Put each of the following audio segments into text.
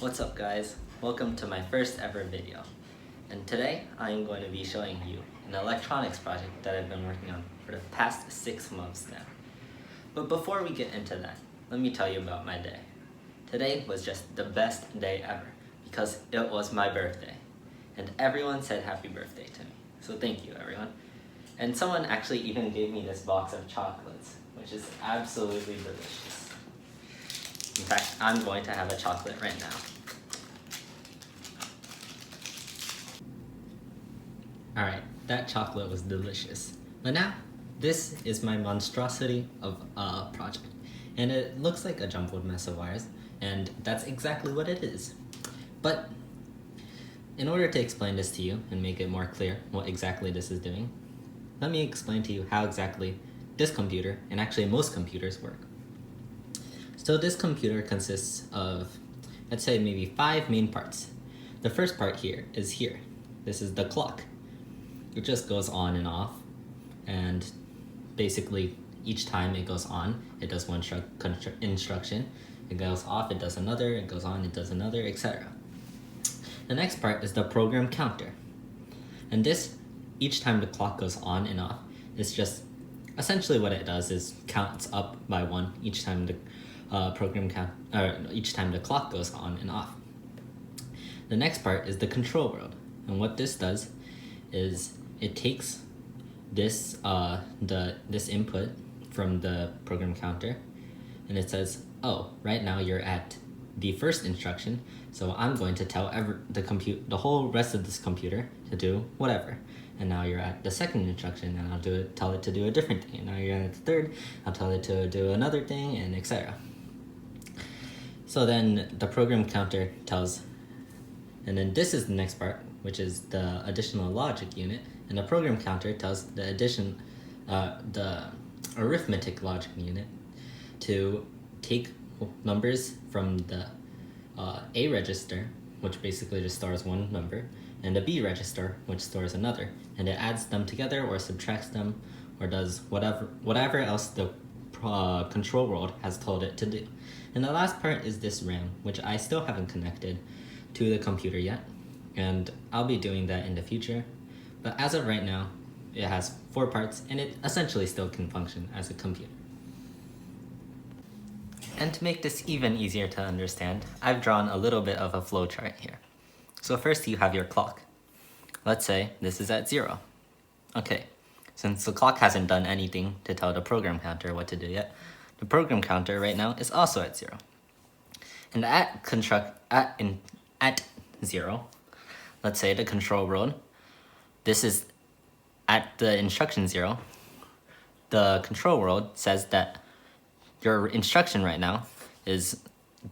What's up guys? Welcome to my first ever video. And today I am going to be showing you an electronics project that I've been working on for the past 6 months now. But before we get into that, let me tell you about my day. Today was just the best day ever because it was my birthday. And everyone said happy birthday to me. So thank you everyone. And someone actually even gave me this box of chocolates, which is absolutely delicious. In fact, I'm going to have a chocolate right now. Alright, that chocolate was delicious. But now, this is my monstrosity of a project. And it looks like a jumbled mess of wires, and that's exactly what it is. But, in order to explain this to you and make it more clear what exactly this is doing, let me explain to you how exactly this computer, and actually most computers, work. So this computer consists of, let's say, maybe 5 main parts. The first part here is here. This is the clock. It just goes on and off, and basically each time it goes on, it does one instruction. It goes off, it does another, it goes on, it does another, etc. The next part is the program counter. And this, each time the clock goes on and off, it's just essentially what it does is counts up by 1 each time the each time the clock goes on and off. The next part is the control world, and what this does is it takes this this input from the program counter, and it says, oh, right now you're at the first instruction, so I'm going to tell the whole rest of this computer to do whatever. And now you're at the second instruction, and I'll tell it to do a different thing. And now you're at the third, I'll tell it to do another thing, and etc. So then the program counter tells, and then this is the next part, which is the additional logic unit, and the program counter tells the arithmetic logic unit to take numbers from the A register, which basically just stores one number, and the B register, which stores another, and it adds them together or subtracts them or does whatever else the control world has told it to do. And the last part is this RAM, which I still haven't connected to the computer yet, and I'll be doing that in the future. But as of right now, it has 4 parts, and it essentially still can function as a computer. And to make this even easier to understand, I've drawn a little bit of a flowchart here. So first you have your clock. Let's say this is at 0. Okay, since the clock hasn't done anything to tell the program counter what to do yet, the program counter right now is also at 0. And at 0, let's say the control world, this is at the instruction 0, the control world says that your instruction right now is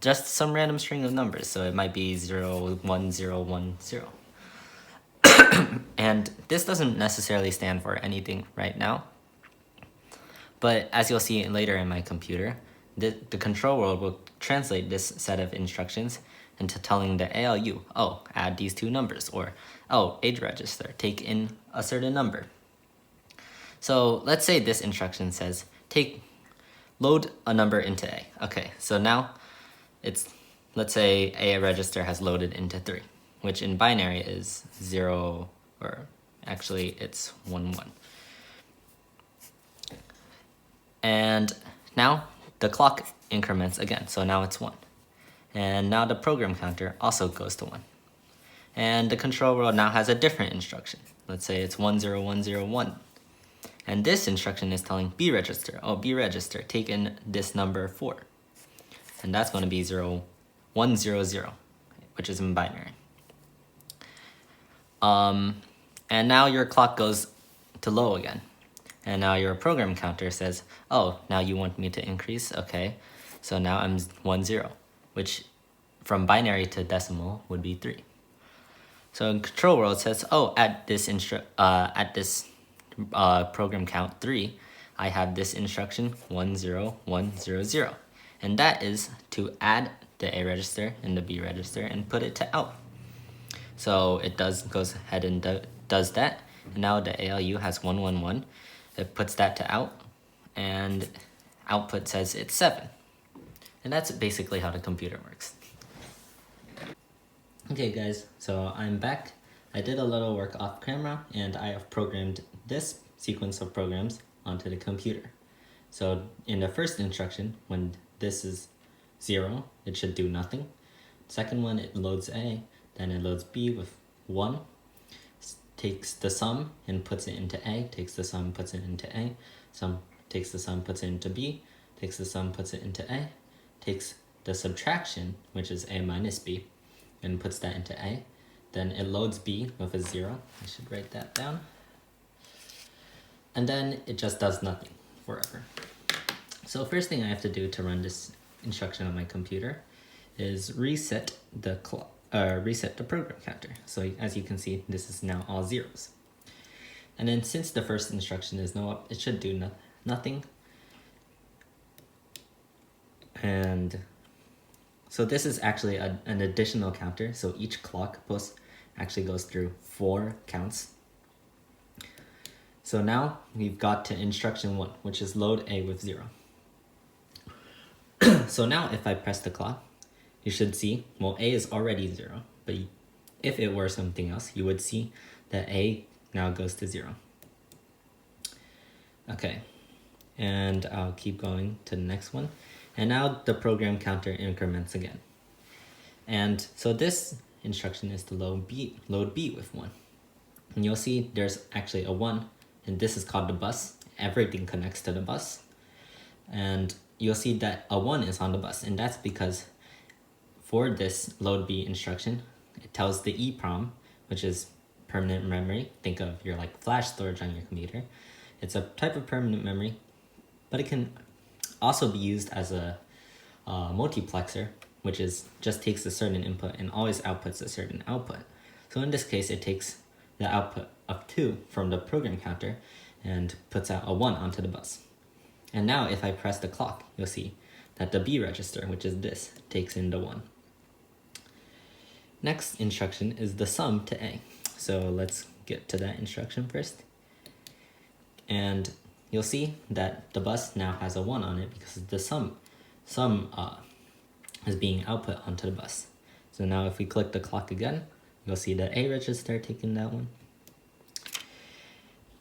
just some random string of numbers, so it might be 0, 1, 0, 1, 0. And this doesn't necessarily stand for anything right now, but as you'll see later in my computer, the control world will translate this set of instructions into telling the ALU, oh, add these 2 numbers, or oh, age register, take in a certain number. So let's say this instruction says, load a number into A. Okay, so now let's say A register has loaded into 3, which in binary is 0, or actually it's 1, 1. And now the clock increments again, so now it's 1. And now the program counter also goes to 1. And the control world now has a different instruction. Let's say it's 10101. And this instruction is telling B register, oh, B register, take in this number 4. And that's going to be 0100, which is in binary. And now your clock goes to low again. And now your program counter says, oh, now you want me to increase? Okay, so now I'm 10, which from binary to decimal would be 3. So in control world says, oh, at this program count 3, I have this instruction 10100, and that is to add the A register and the B register and put it to out. So it goes ahead and does that, and now the ALU has 111. It puts that to out, and output says it's 7. And that's basically how the computer works. Okay guys, so I'm back. I did a little work off camera and I have programmed this sequence of programs onto the computer. So in the first instruction, when this is 0, it should do nothing. Second one, it loads A, then it loads B with 1, takes the sum and puts it into A, takes the sum, puts it into A, takes the sum, puts it into B, takes the sum, puts it into A, takes the subtraction, which is A minus B, and puts that into A. Then it loads B with a 0. I should write that down. And then it just does nothing forever. So first thing I have to do to run this instruction on my computer is reset the program counter. So as you can see, this is now all zeros. And then since the first instruction is no up, it should do nothing. And so this is actually an additional counter. So each clock pulse actually goes through 4 counts. So now we've got to instruction 1, which is load A with 0. So now if I press the clock, you should see, well, A is already 0, but if it were something else, you would see that A now goes to 0. Okay, and I'll keep going to the next one. And now the program counter increments again. And so this instruction is to load B with 1. And you'll see there's actually a 1, and this is called the bus. Everything connects to the bus. And you'll see that a 1 is on the bus, and that's because for this load B instruction, it tells the EEPROM, which is permanent memory. Think of your like flash storage on your computer. It's a type of permanent memory, but it can also be used as a multiplexer, which is just takes a certain input and always outputs a certain output. So in this case, it takes the output of 2 from the program counter and puts out a 1 onto the bus. And now if I press the clock, you'll see that the B register, which is this, takes in the 1. Next instruction is the sum to A. So let's get to that instruction first. And you'll see that the bus now has a 1 on it because the sum is being output onto the bus. So now if we click the clock again, you'll see the A register taking that 1.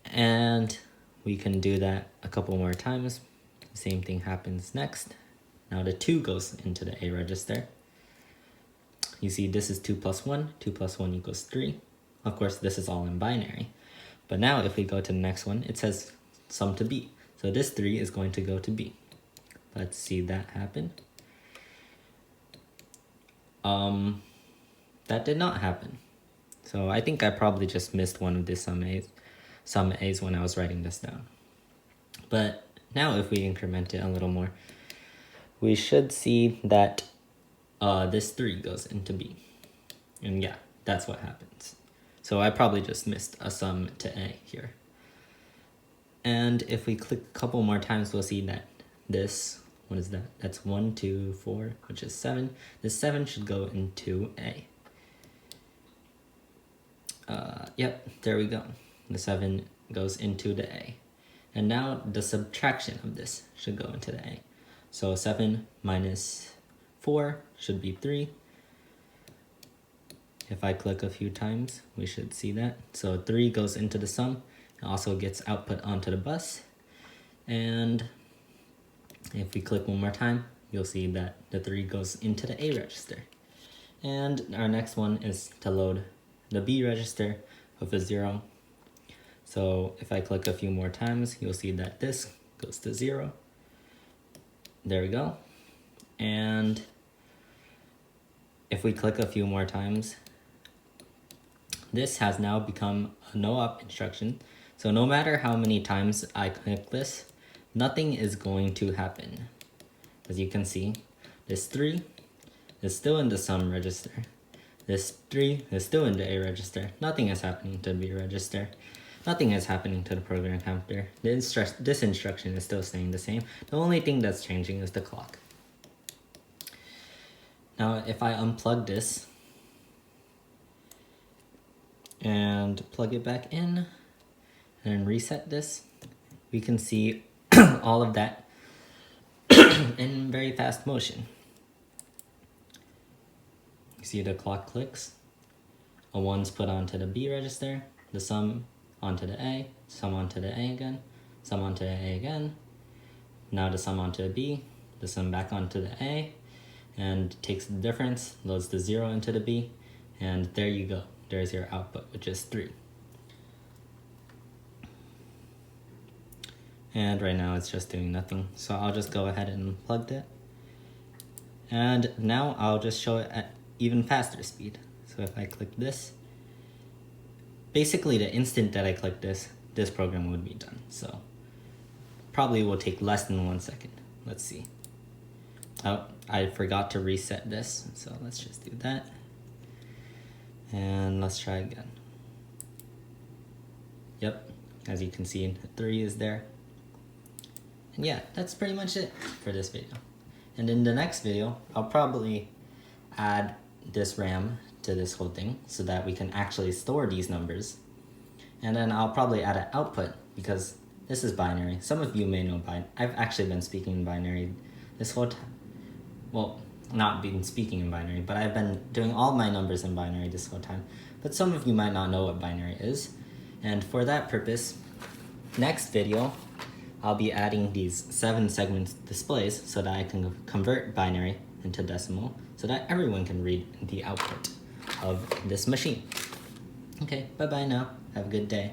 And we can do that a couple more times. The same thing happens next. Now the 2 goes into the A register. You see this is 2 plus 1. 2 plus 1 equals 3. Of course, this is all in binary. But now if we go to the next one, it says sum to B. So this 3 is going to go to B. Let's see that happen. That did not happen. So I think I probably just missed one of the sum A's when I was writing this down. But now if we increment it a little more, we should see that this 3 goes into B. And yeah, that's what happens. So I probably just missed a sum to A here. And if we click a couple more times, we'll see that this, what is that? That's 1, 2, 4, which is 7. This 7 should go into A. Yep, there we go. The 7 goes into the A. And now the subtraction of this should go into the A. So 7 minus 4 should be 3. If I click a few times, we should see that. So 3 goes into the sum. It also gets output onto the bus. And if we click one more time, you'll see that the 3 goes into the A register. And our next one is to load the B register with a 0. So if I click a few more times, you'll see that this goes to 0. There we go. And if we click a few more times, this has now become a no-op instruction. So no matter how many times I click this, nothing is going to happen. As you can see, this 3 is still in the sum register. This 3 is still in the A register. Nothing is happening to the B register. Nothing is happening to the program counter. This instruction is still staying the same. The only thing that's changing is the clock. Now, if I unplug this and plug it back in and reset this, we can see all of that in very fast motion. You see the clock clicks a 1's put onto the B register, the sum onto the A, sum onto the A again, sum onto the A again, now the sum onto the B, the sum back onto the A, and takes the difference, loads the 0 into the B, and there you go. There's your output, which is 3. And right now it's just doing nothing, so I'll just go ahead and plug it. And now I'll just show it at even faster speed. So if I click this, basically the instant that I click this program would be done. So probably will take less than 1 second. Let's see. Oh, I forgot to reset this, so let's just do that. And let's try again. Yep, as you can see, 3 is there. And yeah, that's pretty much it for this video. And in the next video, I'll probably add this RAM to this whole thing so that we can actually store these numbers. And then I'll probably add an output because this is binary. Some of you may know binary. I've actually been speaking in binary this whole time. Well, not been speaking in binary, but I've been doing all my numbers in binary this whole time. But some of you might not know what binary is. And for that purpose, next video, I'll be adding these 7 segment displays so that I can convert binary into decimal so that everyone can read the output of this machine. Okay, bye-bye now. Have a good day.